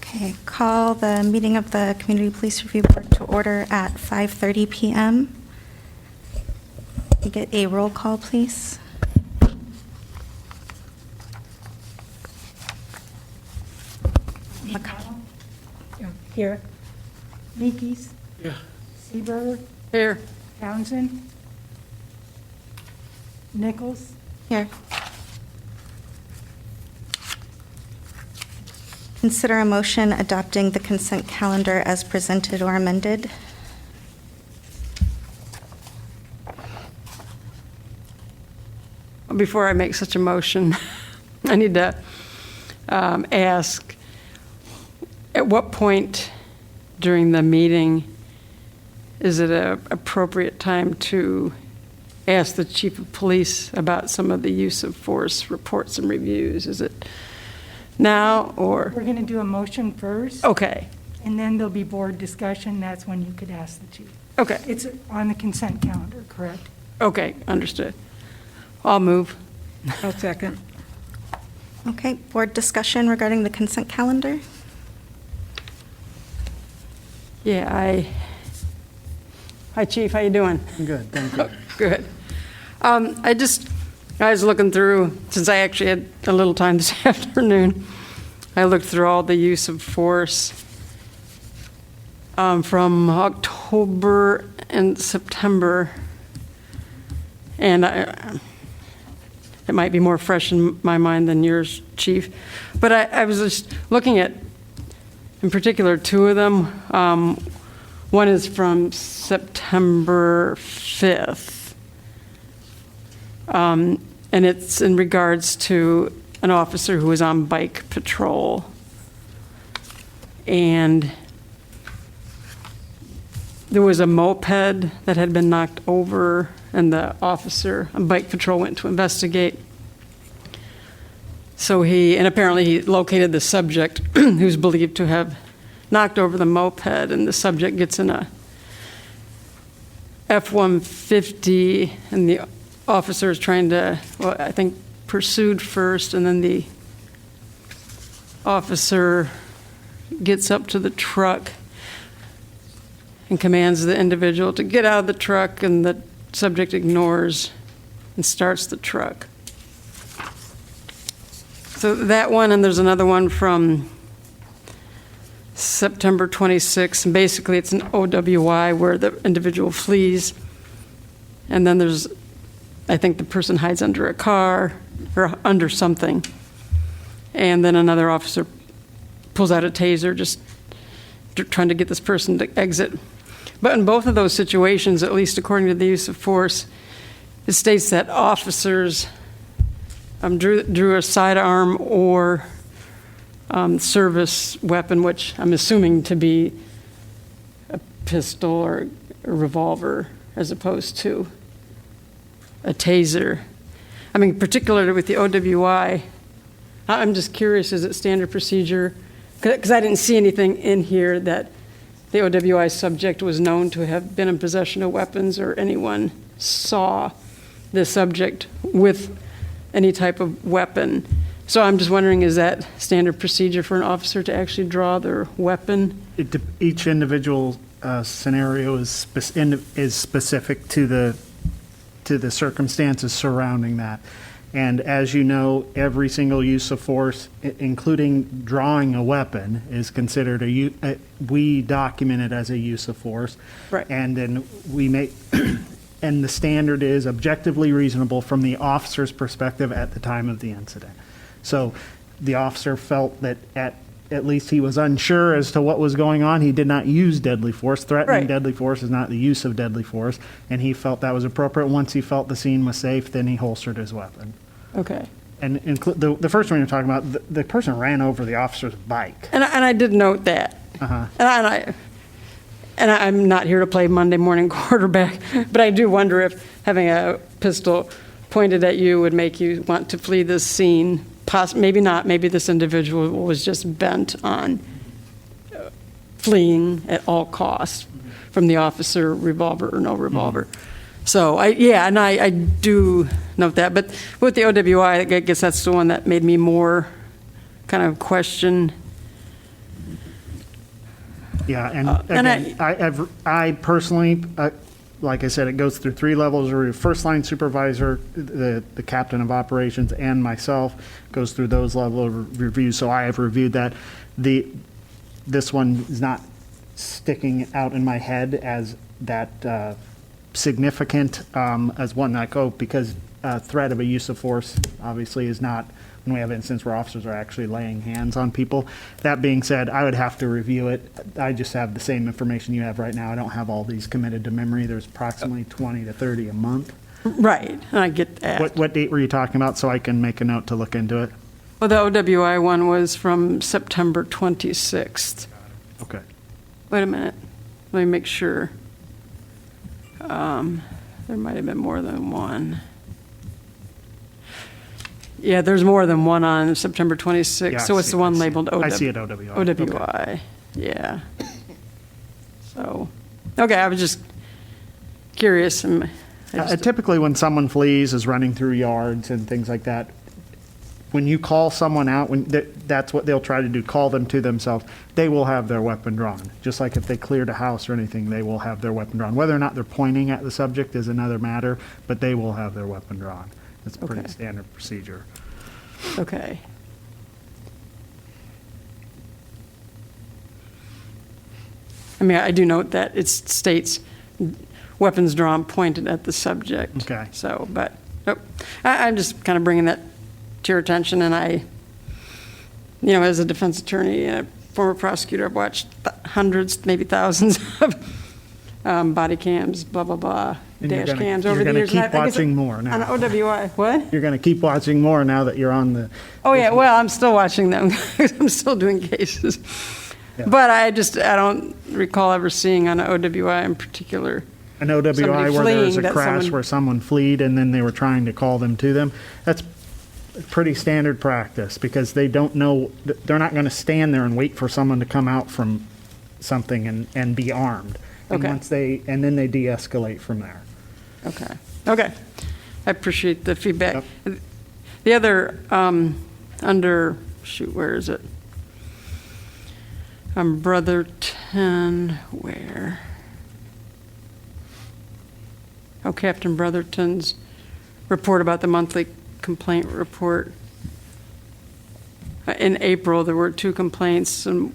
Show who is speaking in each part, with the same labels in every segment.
Speaker 1: Okay, call the meeting of the Community Police Review Board to order at 5:30 PM. You get a roll call, please.
Speaker 2: McConnell? Here. Meekes?
Speaker 3: Yeah.
Speaker 2: Seeberger?
Speaker 3: Here.
Speaker 2: Townsend? Nichols?
Speaker 1: Here. Consider a motion adopting the consent calendar as presented or amended.
Speaker 3: Before I make such a motion, I need to ask, at what point during the meeting is it an appropriate time to ask the chief of police about some of the use of force reports and reviews? Is it now or?
Speaker 2: We're going to do a motion first,
Speaker 3: Okay,
Speaker 2: and then there'll be board discussion. That's when you could ask the chief.
Speaker 3: okay,
Speaker 2: It's on the consent calendar, correct?
Speaker 3: okay, understood. I'll move.
Speaker 2: I'll second.
Speaker 1: Okay, board discussion regarding the consent calendar.
Speaker 3: Yeah, hi Chief, how you doing?
Speaker 4: Good, thank you.
Speaker 3: Good. I was looking through, since I actually had a little time this afternoon, I looked through all the use of force from October and September, and it might be more fresh in my mind than yours, Chief, but I was just looking at, in particular, two of them. One is from September 5th, and it's in regards to an officer who was on bike patrol. And there was a moped that had been knocked over, and the officer on bike patrol went to investigate. So and apparently he located the subject who's believed to have knocked over the moped, and the subject gets in a F-150, and the officer is trying to, well, I think, pursued first, and then the officer gets up to the truck and commands the individual to get out of the truck, and the subject ignores and starts the truck. So that one, and there's another one from September 26th, and basically it's an OWI where the individual flees, and then there's, I think the person hides under a car or under something, and then another officer pulls out a taser just trying to get this person to exit. But in both of those situations, at least according to the use of force, it states that officers drew a sidearm or service weapon, which I'm assuming to be a pistol or a revolver as opposed to a taser. I mean, particularly with the OWI, I'm just curious, is it standard procedure? Because I didn't see anything in here that the OWI subject was known to have been in possession of weapons, or anyone saw the subject with any type of weapon. So I'm just wondering, is that standard procedure for an officer to actually draw their weapon?
Speaker 4: Each individual scenario is specific to the circumstances surrounding that. And as you know, every single use of force, including drawing a weapon, is considered we document it as a use of force.
Speaker 3: Right.
Speaker 4: And then we make, and the standard is objectively reasonable from the officer's perspective at the time of the incident. So the officer felt that at least he was unsure as to what was going on. He did not use deadly force. Threatening
Speaker 3: Right.
Speaker 4: deadly force is not the use of deadly force, and he felt that was appropriate. Once he felt the scene was safe, then he holstered his weapon.
Speaker 3: Okay.
Speaker 4: And the first one you're talking about, the person ran over the officer's bike.
Speaker 3: And I did note that.
Speaker 4: Uh-huh.
Speaker 3: And I'm not here to play Monday morning quarterback, but I do wonder if having a pistol pointed at you would make you want to flee this scene. Maybe not. Maybe this individual was just bent on fleeing at all costs from the officer, revolver or no revolver. So I do note that. But with the OWI, I guess that's the one that made me more kind of question
Speaker 4: Yeah, and
Speaker 3: And
Speaker 4: again, I personally, like I said, it goes through 3 levels of review. First line supervisor, the captain of operations, and myself goes through those level of reviews. So I have reviewed that. This one is not sticking out in my head as that significant as one like, oh, because threat of a use of force obviously is not, when we have instances where officers are actually laying hands on people. That being said, I would have to review it. I just have the same information you have right now. I don't have all these committed to memory. There's approximately 20 to 30 a month.
Speaker 3: Right, and I get that.
Speaker 4: What date were you talking about, so I can make a note to look into it?
Speaker 3: Well, the OWI one was from September 26th.
Speaker 4: Okay.
Speaker 3: Wait a minute, let me make sure. There might have been more than one. Yeah, there's more than one on September 26th,
Speaker 4: Yeah,
Speaker 3: so
Speaker 4: I
Speaker 3: it's
Speaker 4: see-
Speaker 3: the one
Speaker 4: I see-
Speaker 3: labeled
Speaker 4: I see it, OWI. Okay.
Speaker 3: OWI, yeah. So, okay, I was just curious. And I just-
Speaker 4: Typically, when someone flees, is running through yards and things like that, when you call someone out, that's what they'll try to do, call them to themselves. They will have their weapon drawn. Just like if they cleared a house or anything, they will have their weapon drawn. Whether or not they're pointing at the subject is another matter, but they will have their weapon drawn. It's a pretty
Speaker 3: Okay.
Speaker 4: standard procedure.
Speaker 3: Okay. I mean, I do note that it states weapons drawn pointed at the subject.
Speaker 4: Okay.
Speaker 3: So, but, nope. I'm just kind of bringing that to your attention, and I, you know, as a defense attorney and a former prosecutor, I've watched hundreds, maybe thousands of body cams, blah, blah, blah,
Speaker 4: And you're
Speaker 3: dash
Speaker 4: gonna-
Speaker 3: cams
Speaker 4: you're
Speaker 3: over the
Speaker 4: gonna
Speaker 3: years. And
Speaker 4: keep
Speaker 3: I guess
Speaker 4: watching more now.
Speaker 3: On OWI, what?
Speaker 4: You're going to keep watching more now that you're on the,
Speaker 3: Oh, yeah, well, I'm still watching them, because I'm still doing cases.
Speaker 4: Yeah.
Speaker 3: But I don't recall ever seeing on OWI in particular.
Speaker 4: an OWI
Speaker 3: Somebody
Speaker 4: where there was
Speaker 3: fleeing
Speaker 4: a
Speaker 3: that
Speaker 4: crash
Speaker 3: someone-
Speaker 4: where someone fled and then they were trying to call them to them. That's pretty standard practice because they don't know, they're not going to stand there and wait for someone to come out from something and be armed. And
Speaker 3: Okay.
Speaker 4: and then they de-escalate from there.
Speaker 3: Okay, okay. I appreciate the feedback.
Speaker 4: Yep.
Speaker 3: The other, under, shoot, where is it? Brotherton, where? Oh, Captain Brotherton's report about the monthly complaint report. In April, there were 2 complaints, and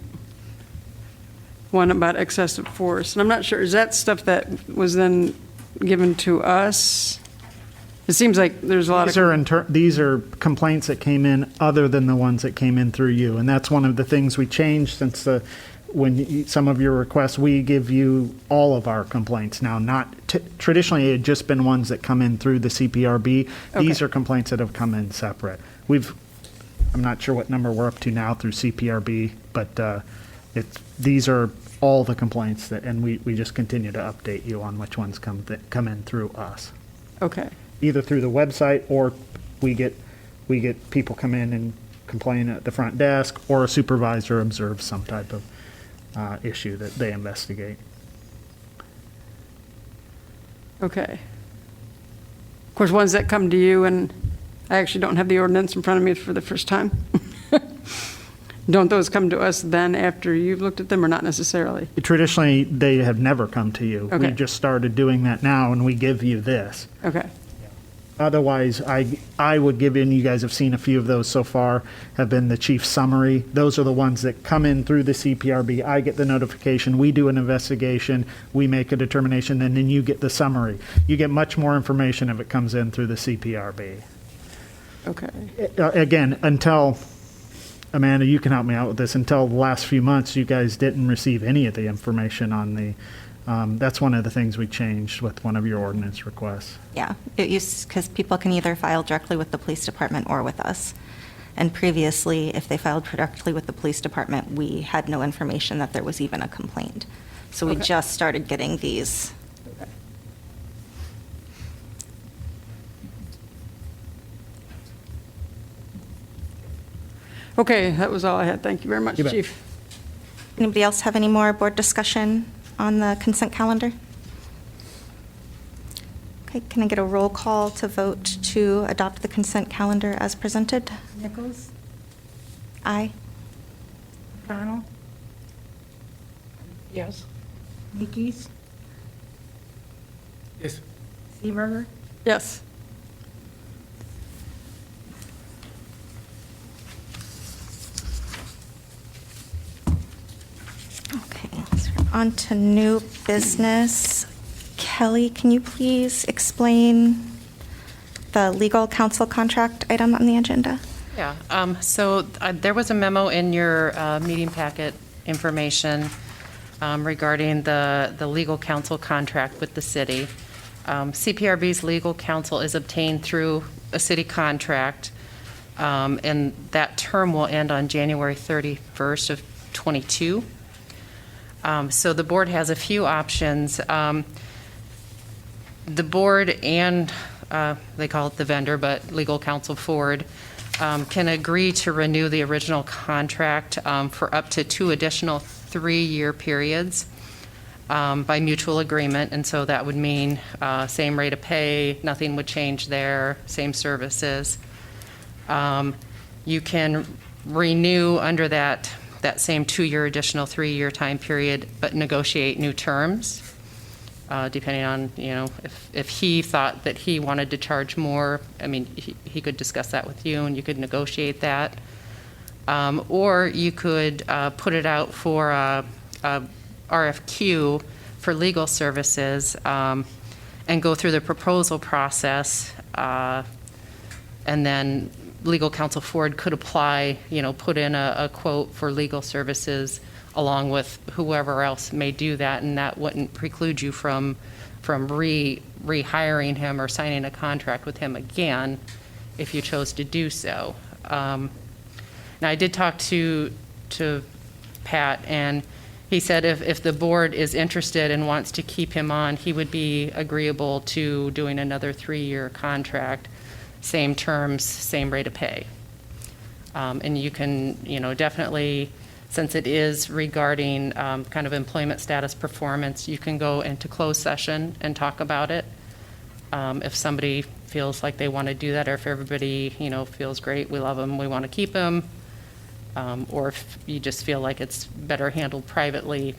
Speaker 3: one about excessive force. And I'm not sure, is that stuff that was then given to us? It seems like there's a lot of.
Speaker 4: These are complaints that came in other than the ones that came in through you. And that's one of the things we changed since some of your requests, we give you all of our complaints now. Traditionally, it had just been ones that come in through the CPRB. These
Speaker 3: Okay.
Speaker 4: are complaints that have come in separate. I'm not sure what number we're up to now through CPRB, but these are all the complaints and we just continue to update you on which ones come in through us.
Speaker 3: Okay,
Speaker 4: Either through the website or we get people come in and complain at the front desk, or a supervisor observes some type of issue that they investigate.
Speaker 3: okay. Of course, ones that come to you, and I actually don't have the ordinance in front of me for the first time. Don't those come to us then after you've looked at them, or not necessarily?
Speaker 4: Traditionally, they have never come to you.
Speaker 3: Okay.
Speaker 4: We've just started doing that now, and we give you this.
Speaker 3: Okay,
Speaker 4: Otherwise, I would give in, you guys have seen a few of those so far, have been the chief summary. Those are the ones that come in through the CPRB. I get the notification, we do an investigation, we make a determination, and then you get the summary. You get much more information if it comes in through the CPRB.
Speaker 3: okay.
Speaker 4: Again, until, Amanda, you can help me out with this, until the last few months, you guys didn't receive any of the information on the, that's one of the things we changed with one of your ordinance requests.
Speaker 1: Yeah, it used, because people can either file directly with the police department or with us. And previously, if they filed directly with the police department, we had no information that there was even a complaint. So we
Speaker 3: Okay.
Speaker 1: just started getting these.
Speaker 3: Okay, that was all I had. Thank you very much,
Speaker 4: You bet.
Speaker 3: Chief.
Speaker 1: Anybody else have any more board discussion on the consent calendar? Okay, can I get a roll call to vote to adopt the consent calendar as presented?
Speaker 2: Nichols,
Speaker 1: Aye.
Speaker 2: O'Connell, Yes. Nikes?
Speaker 5: Yes.
Speaker 2: Seaver?
Speaker 3: Yes.
Speaker 1: Okay, so on to new business. Kelly, can you please explain the legal counsel contract item on the agenda?
Speaker 6: Yeah, so there was a memo in your meeting packet information regarding the legal counsel contract with the city. CPRB's legal counsel is obtained through a city contract, and that term will end on January 31st of '22. So the board has a few options. The board and, they call it the vendor, but legal counsel Ford, can agree to renew the original contract for up to 2 additional 3-year periods by mutual agreement. And so that would mean same rate of pay, nothing would change there, same services. You can renew under that same 2-year additional 3-year time period, but negotiate new terms. Depending on, if he thought that he wanted to charge more, I mean, he could discuss that with you and you could negotiate that. Or you could put it out for a RFQ for legal services and go through the proposal process. And then legal counsel Ford could apply, put in a quote for legal services along with whoever else may do that, and that wouldn't preclude you from rehiring him or signing a contract with him again if you chose to do so. Now, I did talk to Pat, and he said if the board is interested and wants to keep him on, he would be agreeable to doing another 3-year contract, same terms, same rate of pay. And you can, definitely, since it is regarding kind of employment status performance, you can go into closed session and talk about it. If somebody feels like they want to do that, or if everybody, feels great, we love them, we want to keep them, or if you just feel like it's better handled privately,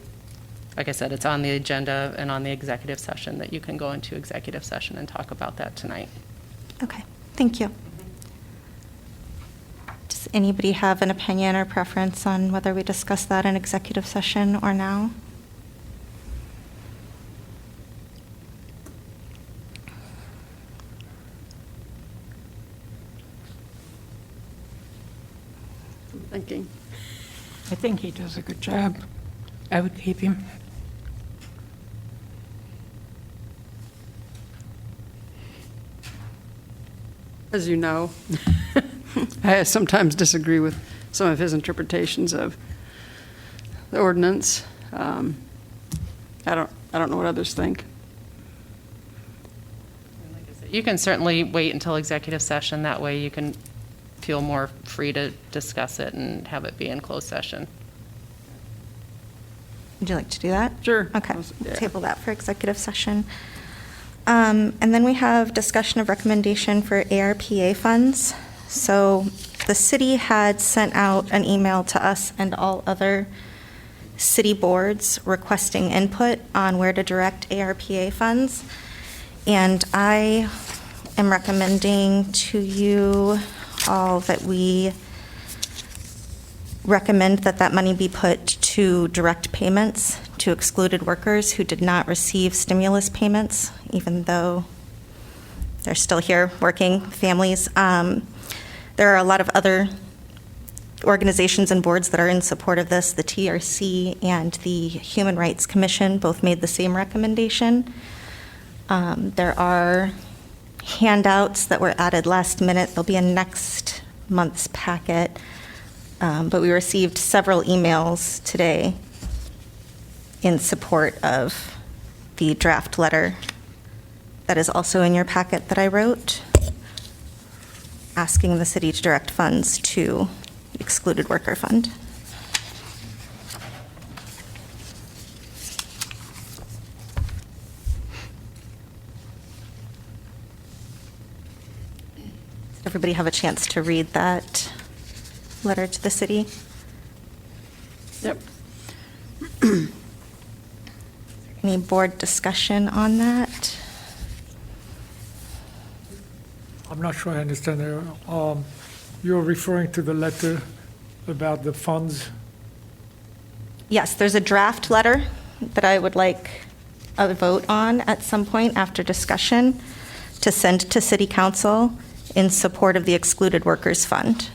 Speaker 6: like I said, it's on the agenda and on the executive session that you can go into executive session and talk about that tonight.
Speaker 1: Okay, thank you. Does anybody have an opinion or preference on whether we discuss that in executive session or now?
Speaker 3: Thinking.
Speaker 2: I think he does a good job. I would keep him.
Speaker 3: As you know, I sometimes disagree with some of his interpretations of the ordinance. I don't know what others think.
Speaker 6: You can certainly wait until executive session. That way you can feel more free to discuss it and have it be in closed session.
Speaker 1: Would you like to do that?
Speaker 3: Sure.
Speaker 1: Okay,
Speaker 3: Yeah.
Speaker 1: table that for executive session. And then we have discussion of recommendation for ARPA funds. So the city had sent out an email to us and all other city boards requesting input on where to direct ARPA funds. And I am recommending to you all that we recommend that money be put to direct payments to excluded workers who did not receive stimulus payments, even though they're still here working, families. There are a lot of other organizations and boards that are in support of this. The TRC and the Human Rights Commission both made the same recommendation. There are handouts that were added last minute. They'll be in next month's packet. But we received several emails today in support of the draft letter that is also in your packet that I wrote, asking the city to direct funds to excluded worker fund. Did everybody have a chance to read that letter to the city?
Speaker 3: Yep.
Speaker 1: Any board discussion on that?
Speaker 5: I'm not sure I understand. You're referring to the letter about the funds?
Speaker 1: Yes, there's a draft letter that I would like a vote on at some point after discussion to send to City Council in support of the Excluded Workers Fund.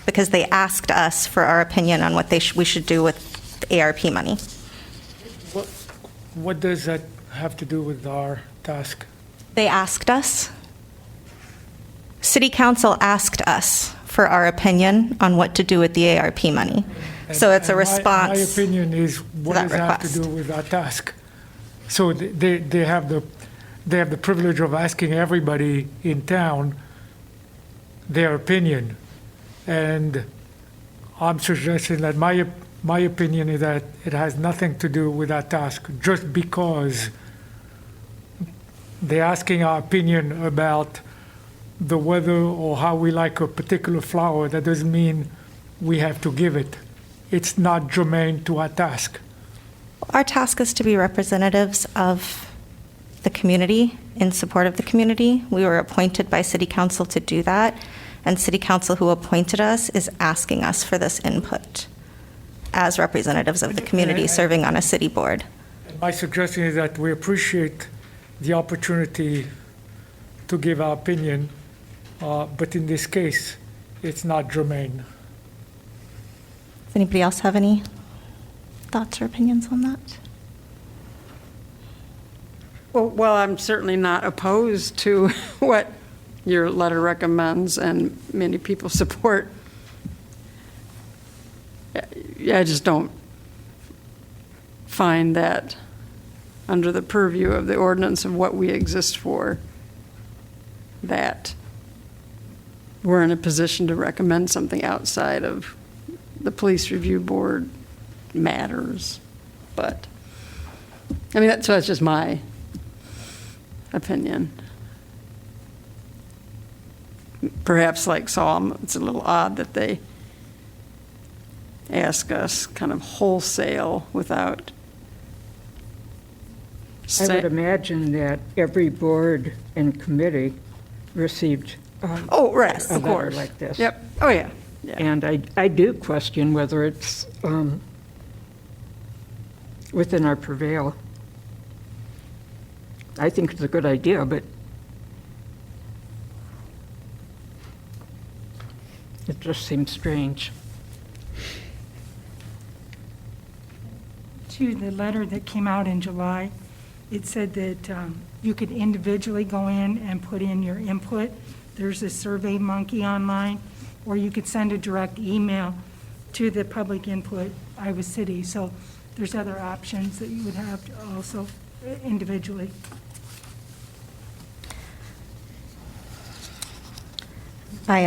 Speaker 1: Because they asked us for our opinion on what we should do with the ARP money.
Speaker 5: What does that have to do with our task?
Speaker 1: They asked us. City Council asked us for our opinion on what to do with the ARP money. So it's a
Speaker 5: And
Speaker 1: response.
Speaker 5: My opinion is, what
Speaker 1: that
Speaker 5: does it have to
Speaker 1: request.
Speaker 5: do with our task? So they have the privilege of asking everybody in town their opinion. And I'm suggesting that my opinion is that it has nothing to do with our task, just because they're asking our opinion about the weather or how we like a particular flower. That doesn't mean we have to give it. It's not germane to our task.
Speaker 1: Our task is to be representatives of the community, in support of the community. We were appointed by City Council to do that, and City Council, who appointed us, is asking us for this input as representatives of the community serving on a city board.
Speaker 5: My suggestion is that we appreciate the opportunity to give our opinion, but in this case, it's not germane.
Speaker 1: Does anybody else have any thoughts or opinions on that?
Speaker 3: Well, I'm certainly not opposed to what your letter recommends and many people support. I just don't find that under the purview of the ordinance of what we exist for, that we're in a position to recommend something outside of the police review board matters. But, I mean, that's just my opinion. Perhaps like Saul, it's a little odd that they ask us kind of wholesale without
Speaker 7: I would imagine that every board and committee received
Speaker 3: Oh, right,
Speaker 7: a
Speaker 3: of
Speaker 7: letter
Speaker 3: course.
Speaker 7: like this.
Speaker 3: Yep, oh, yeah, yeah.
Speaker 7: And I do question whether it's within our purview. I think it's a good idea, but it just seems strange.
Speaker 2: To the letter that came out in July, it said that you could individually go in and put in your input. There's a Survey Monkey online, or you could send a direct email to the public input Iowa City. So there's other options that you would have to also individually.
Speaker 1: I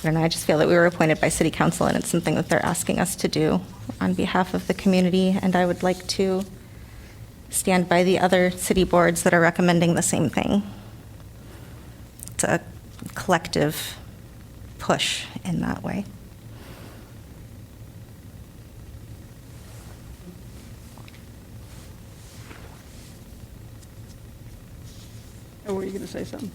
Speaker 1: don't know, I just feel that we were appointed by City Council, and it's something that they're asking us to do on behalf of the community, and I would like to stand by the other city boards that are recommending the same thing. It's a collective push in that way.
Speaker 3: Oh, were you going to say something?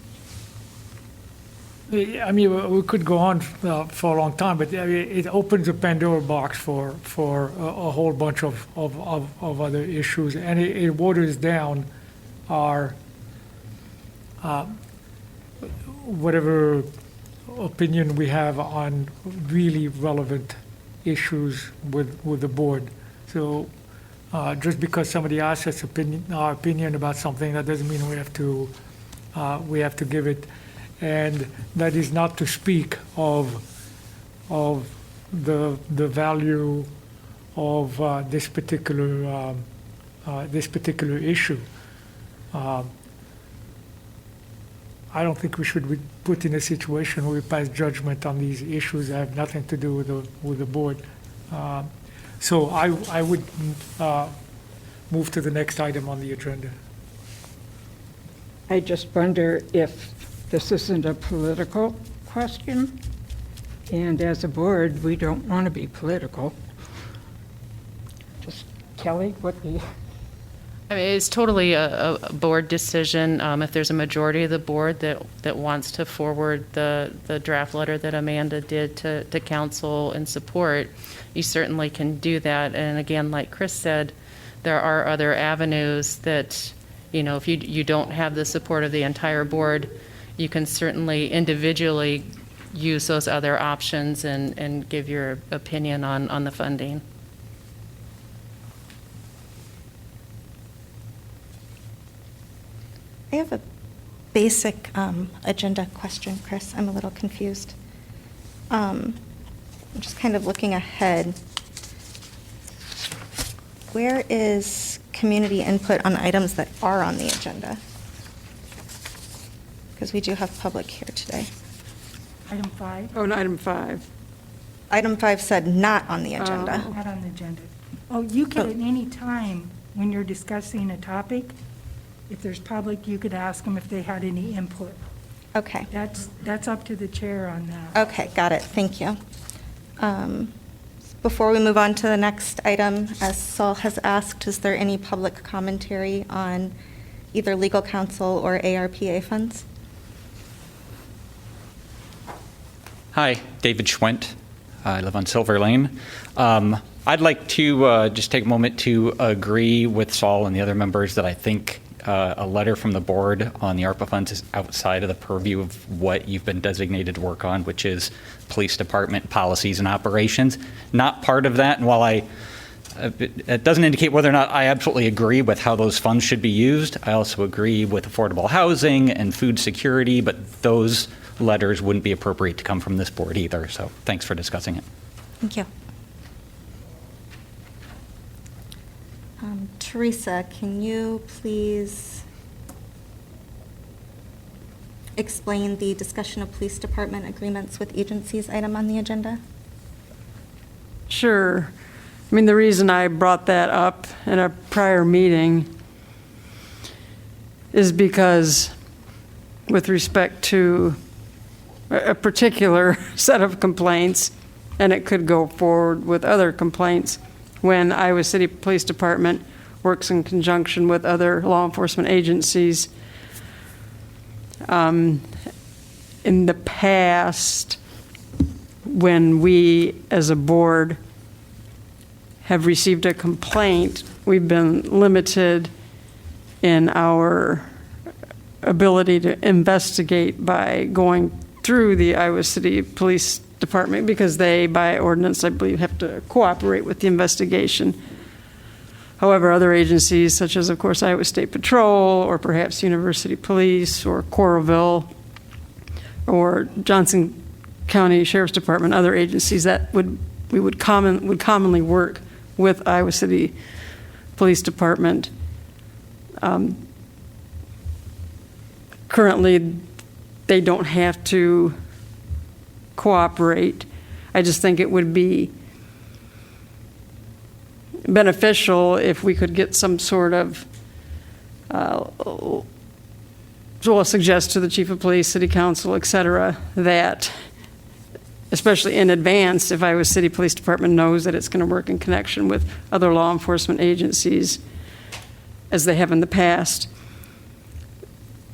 Speaker 5: I mean, we could go on for a long time, but I mean, it opens a Pandora box for a whole bunch of other issues, and it waters down our whatever opinion we have on really relevant issues with the board. So just because somebody asks us our opinion about something, that doesn't mean we have to give it. And that is not to speak of the value of this particular issue. I don't think we should be put in a situation where we pass judgment on these issues that have nothing to do with the board. So I would move to the next item on the agenda.
Speaker 7: I just wonder if this isn't a political question, and as a board, we don't want to be political. Just
Speaker 5: Kelly, what do you?
Speaker 6: I mean, it's totally a board decision. If there's a majority of the board that wants to forward the draft letter that Amanda did to council in support, you certainly can do that. And again, like Chris said, there are other avenues that, if you don't have the support of the entire board, you can certainly individually use those other options and give your opinion on the funding.
Speaker 1: I have a basic agenda question, Chris. I'm a little confused. I'm just kind of looking ahead. Where is community input on items that are on the agenda? Because we do have public here today.
Speaker 2: Item 5,
Speaker 3: Oh, and item 5.
Speaker 1: Item 5 said not on the agenda.
Speaker 2: not on the agenda. Oh, you could at any time, when you're discussing a topic, if there's public, you could ask them if they had any input.
Speaker 1: Okay.
Speaker 2: That's up to the chair on that.
Speaker 1: Okay, got it. Thank you. Before we move on to the next item, as Saul has asked, is there any public commentary on either legal counsel or ARPA funds?
Speaker 8: Hi, David Schwent. I live on Silver Lane. I'd like to just take a moment to agree with Saul and the other members that I think a letter from the board on the ARPA funds is outside of the purview of what you've been designated to work on, which is police department policies and operations. Not part of that, and while it doesn't indicate whether or not I absolutely agree with how those funds should be used, I also agree with affordable housing and food security, but those letters wouldn't be appropriate to come from this board either, so thanks for discussing it.
Speaker 1: Thank you. Teresa, can you please explain the discussion of police department agreements with agencies item on the agenda?
Speaker 3: Sure. I mean, the reason I brought that up in a prior meeting is because with respect to a particular set of complaints, and it could go forward with other complaints, when Iowa City Police Department works in conjunction with other law enforcement agencies. In the past, when we, as a board, have received a complaint, we've been limited in our ability to investigate by going through the Iowa City Police Department because they, by ordinance, I believe, have to cooperate with the investigation. However, other agencies, such as, of course, Iowa State Patrol, or perhaps University Police, or Coralville, or Johnson County Sheriff's Department, other agencies that would commonly work with Iowa City Police Department. Currently, they don't have to cooperate. I just think it would be beneficial if we could get some sort of, so I'll suggest to the chief of police, city council, et cetera, that, especially in advance, if Iowa City Police Department knows that it's going to work in connection with other law enforcement agencies, as they have in the past,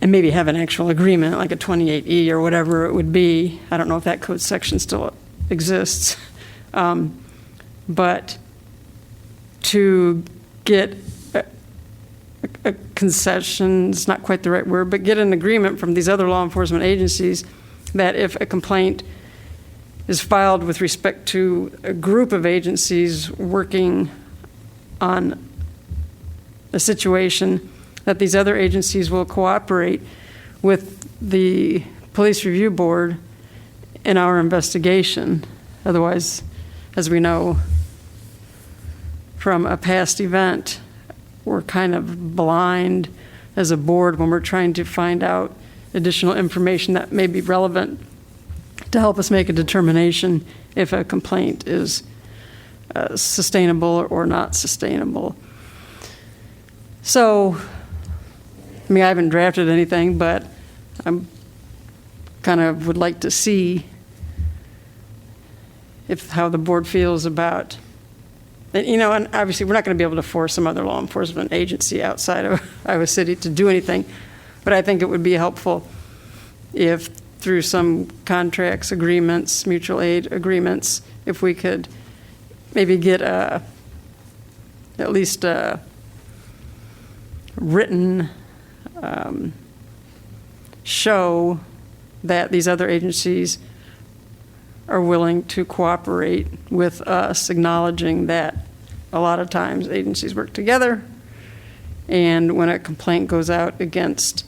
Speaker 3: and maybe have an actual agreement, like a 28E or whatever it would be. I don't know if that code section still exists. But to get a concession, it's not quite the right word, but get an agreement from these other law enforcement agencies that if a complaint is filed with respect to a group of agencies working on a situation, that these other agencies will cooperate with the Police Review Board in our investigation. Otherwise, as we know from a past event, we're kind of blind as a board when we're trying to find out additional information that may be relevant to help us make a determination if a complaint is sustainable or not sustainable. So, I mean, I haven't drafted anything, but I'm kind of would like to see how the board feels about And, you know, and obviously, we're not going to be able to force some other law enforcement agency outside of Iowa City to do anything, but I think it would be helpful if, through some contracts, agreements, mutual aid agreements, if we could maybe get at least a written show that these other agencies are willing to cooperate with us, acknowledging that a lot of times agencies work together, and when a complaint goes out against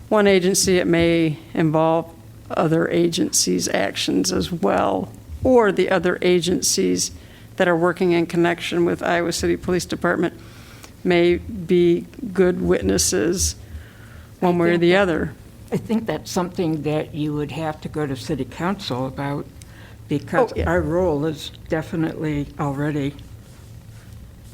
Speaker 3: one agency, it may involve other agencies' actions as well, or the other agencies that are working in connection with Iowa City Police Department may be good witnesses one way or the other.
Speaker 7: I think that's something that you would have to go to city council about, because
Speaker 3: Oh, yeah.
Speaker 7: our role is definitely already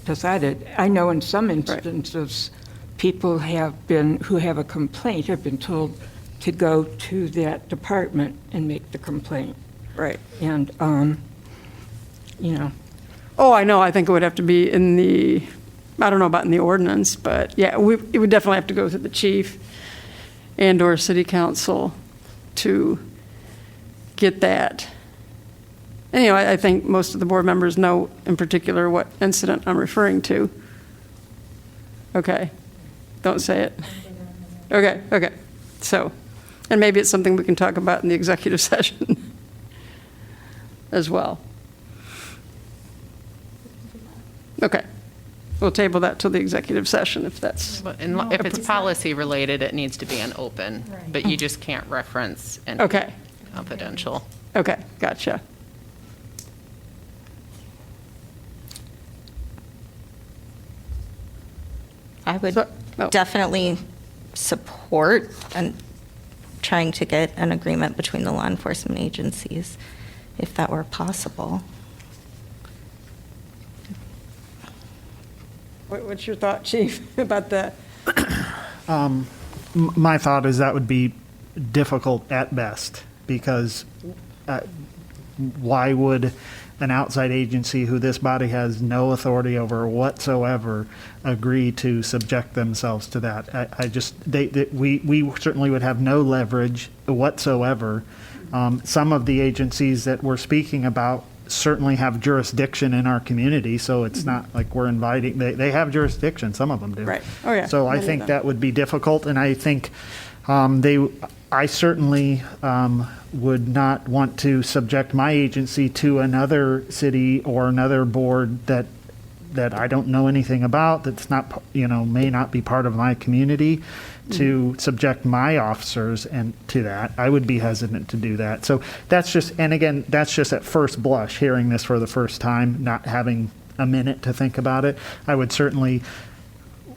Speaker 7: decided. I know in some instances, people who have a complaint have been told to go to that department and make the complaint.
Speaker 3: Right.
Speaker 7: And, you know,
Speaker 3: Oh, I know, I think it would have to be in the, I don't know about in the ordinance, but yeah, it would definitely have to go to the chief and/or city council to get that. And, you know, I think most of the board members know in particular what incident I'm referring to. Okay, don't say it. Okay, so, and maybe it's something we can talk about in the executive session as well. Okay, we'll table that till the executive session if that's,
Speaker 6: But if it's policy-related, it needs to be an open, but you just can't reference any
Speaker 3: okay,
Speaker 6: confidential.
Speaker 3: okay, gotcha.
Speaker 1: I would
Speaker 3: So- oh.
Speaker 1: definitely support and trying to get an agreement between the law enforcement agencies, if that were possible.
Speaker 3: What's your thought, chief, about that?
Speaker 4: My thought is that would be difficult at best, because why would an outside agency who this body has no authority over whatsoever agree to subject themselves to that? We certainly would have no leverage whatsoever. Some of the agencies that we're speaking about certainly have jurisdiction in our community, so it's not like we're inviting, they have jurisdiction, some of them do.
Speaker 3: Right. Oh, yeah.
Speaker 4: So I
Speaker 3: Many of
Speaker 4: think
Speaker 3: them.
Speaker 4: that would be difficult, and I think I certainly would not want to subject my agency to another city or another board that I don't know anything about, that's not, may not be part of my community, to subject my officers and to that. I would be hesitant to do that. So that's just, and again, that's just at first blush, hearing this for the first time, not having a minute to think about it. I would certainly,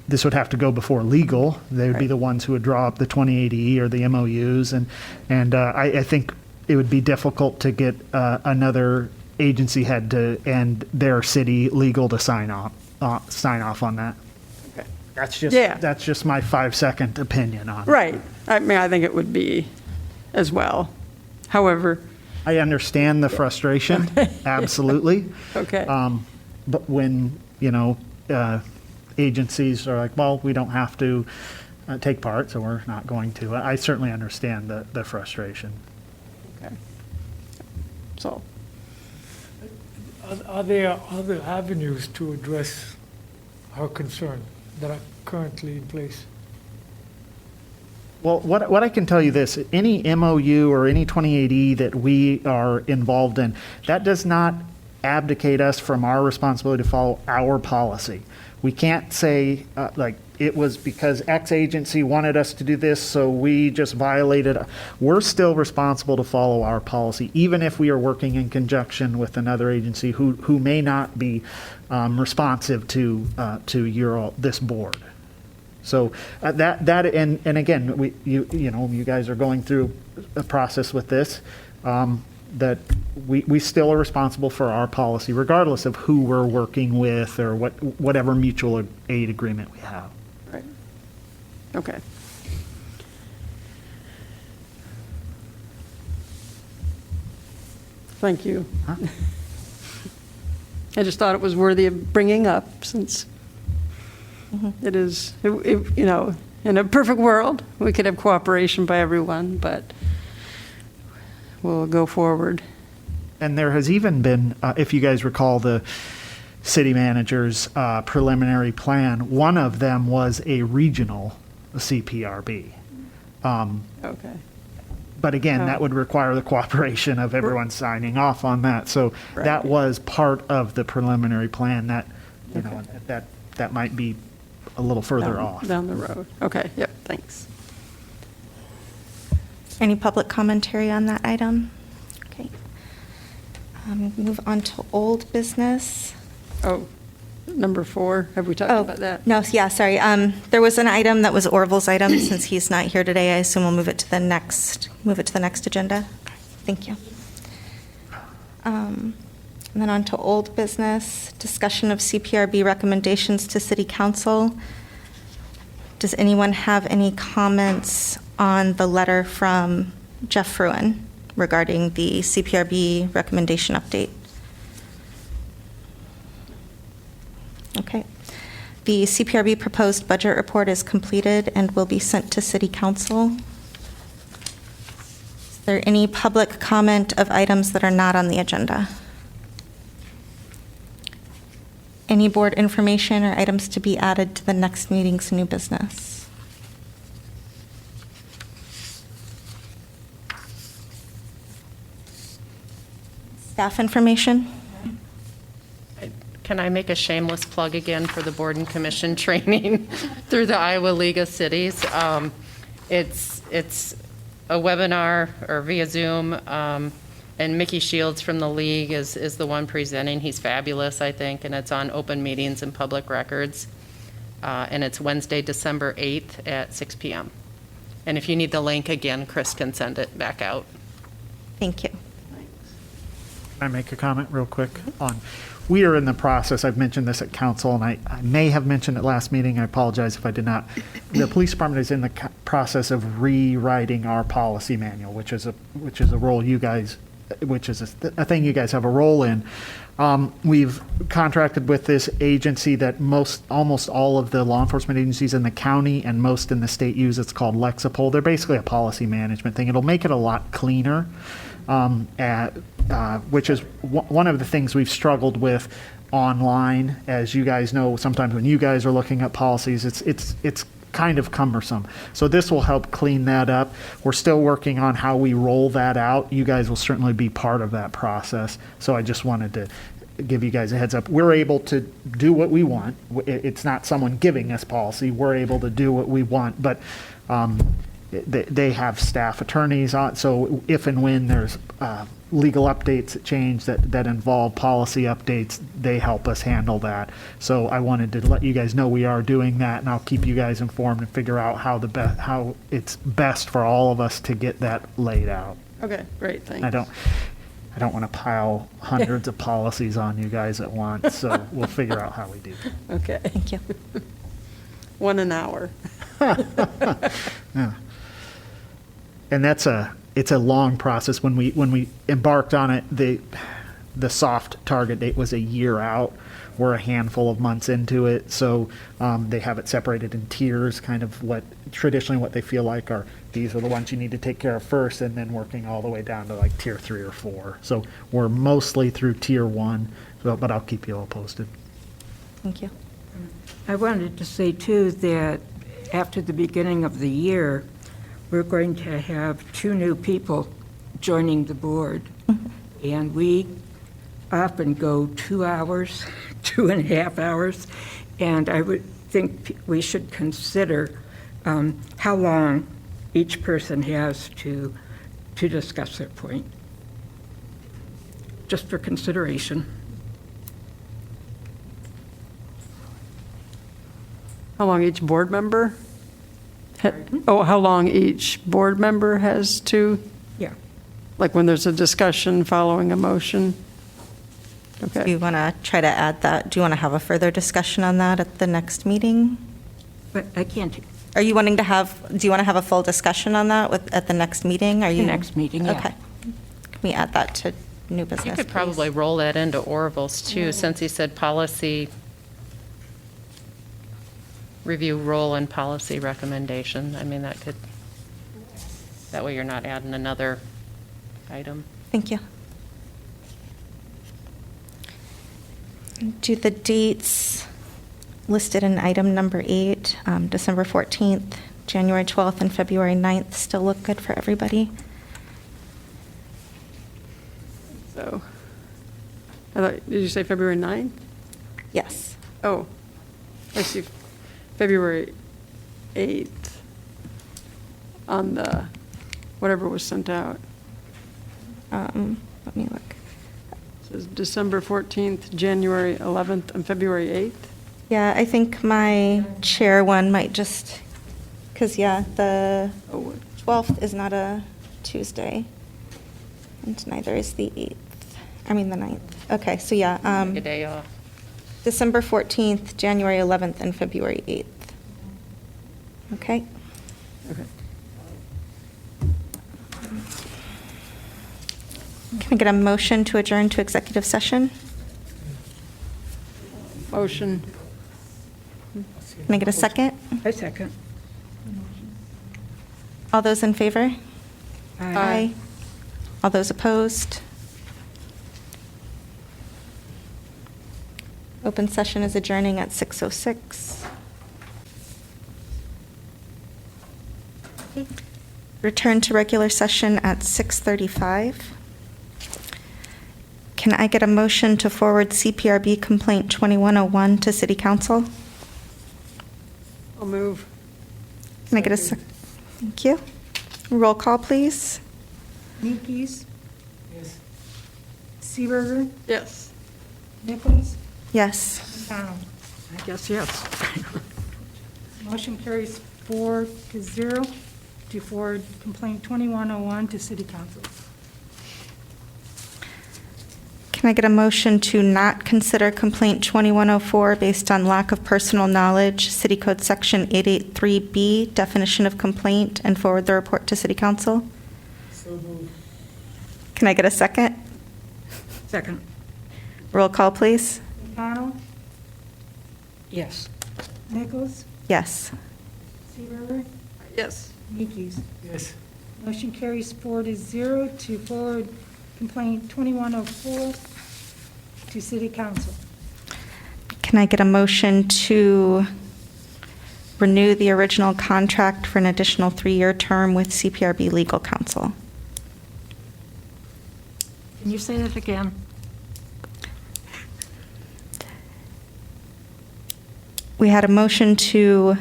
Speaker 4: this would have to go before legal. They would be
Speaker 3: Right.
Speaker 4: the ones who would draw up the 2080 or the MOUs, and I think it would be difficult to get another agency head to and their city legal to sign off on that.
Speaker 3: Yeah.
Speaker 4: That's just my 5-second opinion on it.
Speaker 3: Right, I mean, I think it would be as well. However,
Speaker 4: I understand the frustration, absolutely.
Speaker 3: okay,
Speaker 4: But when, agencies are like, well, we don't have to take part, so we're not going to. I certainly understand the frustration.
Speaker 3: okay. So,
Speaker 5: Are there other avenues to address our concern that are currently in place?
Speaker 4: Well, what I can tell you this, any MOU or any 2080 that we are involved in, that does not abdicate us from our responsibility to follow our policy. We can't say, it was because X agency wanted us to do this, so we just violated. We're still responsible to follow our policy, even if we are working in conjunction with another agency who may not be responsive to this board. So that and again, you guys are going through a process with this. That we still are responsible for our policy, regardless of who we're working with or whatever mutual aid agreement we have.
Speaker 3: right, okay. Thank you.
Speaker 4: Huh?
Speaker 3: I just thought it was worthy of bringing up, since it is, you know, in a perfect world, we could have cooperation by everyone, but we'll go forward.
Speaker 4: And there has even been, if you guys recall, the city manager's preliminary plan, one of them was a regional CPRB.
Speaker 3: Okay.
Speaker 4: But again, that would require the cooperation of everyone signing off on that. So that
Speaker 3: Right.
Speaker 4: was part of the preliminary plan that, you know, that might be a little further off.
Speaker 3: Down the road. Okay, yep, thanks.
Speaker 1: Any public commentary on that item? Okay. Move on to old business.
Speaker 3: Oh, number 4, have we talked
Speaker 1: Oh,
Speaker 3: about that?
Speaker 1: no, yeah, sorry. There was an item that was Orville's item. Since he's not here today, I assume we'll move it to the next agenda. Thank you. And then on to old business, discussion of CPRB recommendations to city council. Does anyone have any comments on the letter from Jeff Fruin regarding the CPRB recommendation update? Okay. The CPRB proposed budget report is completed and will be sent to City Council. Is there any public comment of items that are not on the agenda? Any board information or items to be added to the next meeting's new business? Staff information?
Speaker 6: Can I make a shameless plug again for the board and commission training through the Iowa League of Cities? It's a webinar or via Zoom, and Mickey Shields from the league is the one presenting. He's fabulous, I think, and it's on open meetings and public records. And it's Wednesday, December 8th at 6 p.m. And if you need the link again, Chris can send it back out.
Speaker 1: Thank you.
Speaker 4: Can I make a comment real quick on, we are in the process, I've mentioned this at council, and I may have mentioned it last meeting, I apologize if I did not. The police department is in the process of rewriting our policy manual, which is a role you guys, which is a thing you guys have a role in. We've contracted with this agency that almost all of the law enforcement agencies in the county and most in the state use. It's called Lexipol. They're basically a policy management thing. It'll make it a lot cleaner, which is one of the things we've struggled with online. As you guys know, sometimes when you guys are looking at policies, it's kind of cumbersome. So this will help clean that up. We're still working on how we roll that out. You guys will certainly be part of that process. So I just wanted to give you guys a heads up. We're able to do what we want. It's not someone giving us policy. We're able to do what we want, but they have staff attorneys on. So if and when there's legal updates that change that involve policy updates, they help us handle that. So I wanted to let you guys know we are doing that, and I'll keep you guys informed and figure out how it's best for all of us to get that laid out.
Speaker 3: Okay, great, thanks.
Speaker 4: I don't want to pile hundreds of policies on you guys at once, so we'll figure out how we do that.
Speaker 3: Okay,
Speaker 1: Thank you.
Speaker 3: 1 an hour.
Speaker 4: Yeah. And it's a long process. When we embarked on it, the soft target date was a year out. We're a handful of months into it, so they have it separated in tiers, kind of what they feel like are, these are the ones you need to take care of first, and then working all the way down to like tier 3 or 4. So we're mostly through tier 1, but I'll keep you all posted.
Speaker 1: Thank you.
Speaker 7: I wanted to say, too, that after the beginning of the year, we're going to have 2 new people joining the board. And we often go 2 hours, 2.5 hours, and I would think we should consider how long each person has to discuss their point, just for consideration.
Speaker 3: How long each board member? How long each board member has to,
Speaker 7: Yeah.
Speaker 3: like when there's a discussion following a motion?
Speaker 1: Do
Speaker 3: Okay.
Speaker 1: you want to try to add that? Do you want to have a further discussion on that at the next meeting?
Speaker 7: But I can't,
Speaker 1: Do you want to have a full discussion on that at the next meeting? Are you?
Speaker 7: next meeting, yeah.
Speaker 1: Okay. Can we add that to new business,
Speaker 6: You could
Speaker 1: please.
Speaker 6: probably roll that into Orville's too, since he said policy, review role and policy recommendation. I mean, that way you're not adding another item.
Speaker 1: Thank you. Do the dates listed in item number 8, December 14th, January 12th, and February 9th still look good for everybody?
Speaker 3: So, did you say February 9th?
Speaker 1: Yes.
Speaker 3: Oh, I see, February 8th on the, whatever was sent out.
Speaker 1: Let me look.
Speaker 3: It says December 14th, January 11th, and February 8th.
Speaker 1: Yeah, I think my chair one might just, because, yeah, the
Speaker 3: Oh, what?
Speaker 1: 12th is not a Tuesday, and neither is the 8th. I mean, the 9th. Okay, so yeah,
Speaker 6: Take a day off.
Speaker 1: December 14th, January 11th, and February 8th. Okay?
Speaker 3: Okay.
Speaker 1: Can I get a motion to adjourn to executive session?
Speaker 3: Motion.
Speaker 1: Can I get a second?
Speaker 7: I second.
Speaker 1: All those in favor?
Speaker 3: Aye.
Speaker 1: All those opposed? Open session is adjourning at 6:06. Return to regular session at 6:35. Can I get a motion to forward CPRB complaint 2101 to City Council?
Speaker 3: I'll move.
Speaker 1: Can I get a Thank you. Roll call, please.
Speaker 2: Nikes? Seaberger?
Speaker 3: Yes.
Speaker 2: Nichols?
Speaker 1: Yes.
Speaker 2: McConnell?
Speaker 7: I guess yes.
Speaker 2: Motion carries 4-0 to forward complaint 2101 to City Council.
Speaker 1: Can I get a motion to not consider complaint 2104 based on lack of personal knowledge, City Code Section 883B, definition of complaint, and forward the report to City Council? Can I get a second?
Speaker 7: Second.
Speaker 1: Roll call, please.
Speaker 2: McConnell?
Speaker 7: Yes.
Speaker 2: Nichols?
Speaker 1: Yes.
Speaker 2: Seaberger?
Speaker 3: Yes.
Speaker 2: Nikes?
Speaker 5: Yes.
Speaker 2: Motion carries 4-0 to forward complaint 2104 to City Council.
Speaker 1: Can I get a motion to renew the original contract for an additional 3-year term with CPRB Legal Counsel?
Speaker 7: Can you say that again?
Speaker 1: We had a motion to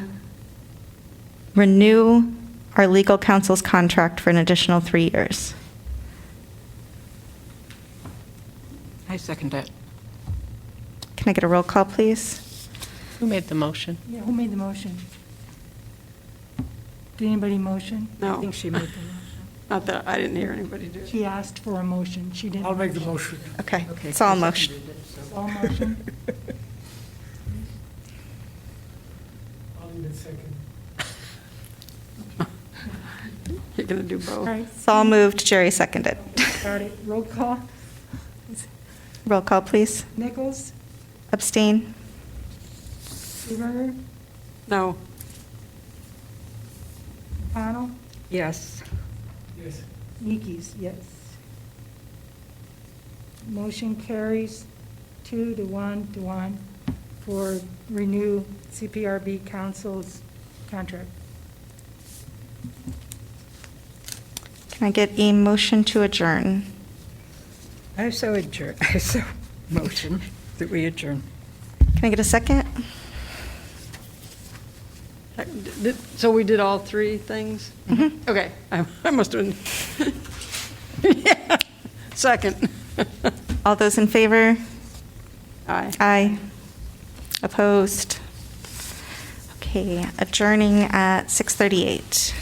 Speaker 1: renew our legal counsel's contract for an additional 3 years.
Speaker 7: I second that.
Speaker 1: Can I get a roll call, please?
Speaker 6: Who made the motion?
Speaker 2: Yeah, who made the motion? Did anybody motion?
Speaker 7: I
Speaker 3: No,
Speaker 7: think she made the motion.
Speaker 3: not that, I didn't hear anybody do it.
Speaker 2: She asked for a motion. She didn't.
Speaker 5: I'll make the motion.
Speaker 1: Okay,
Speaker 7: Okay,
Speaker 1: it's all
Speaker 7: I
Speaker 1: motion.
Speaker 7: seconded it, so-
Speaker 2: All motion.
Speaker 5: I'll even second.
Speaker 3: You're going to do
Speaker 2: All
Speaker 3: both.
Speaker 2: right,
Speaker 1: It's all moved, Jerry seconded.
Speaker 2: got it. Roll call.
Speaker 1: Roll call, please.
Speaker 2: Nichols?
Speaker 1: Abstain?
Speaker 2: Seaberger?
Speaker 3: No.
Speaker 2: McConnell?
Speaker 7: Yes.
Speaker 5: Yes.
Speaker 2: Nikes, yes. Motion carries 2-1 for renew CPRB Council's contract.
Speaker 1: Can I get a motion to adjourn?
Speaker 7: I so adjourn, I so motion that we adjourn.
Speaker 1: Can I get a second?
Speaker 3: So we did all three things? Okay, I must have been. Yeah. Second.
Speaker 1: All those in favor?
Speaker 3: Aye.
Speaker 1: Aye. Opposed? Okay, adjourning at 6:38.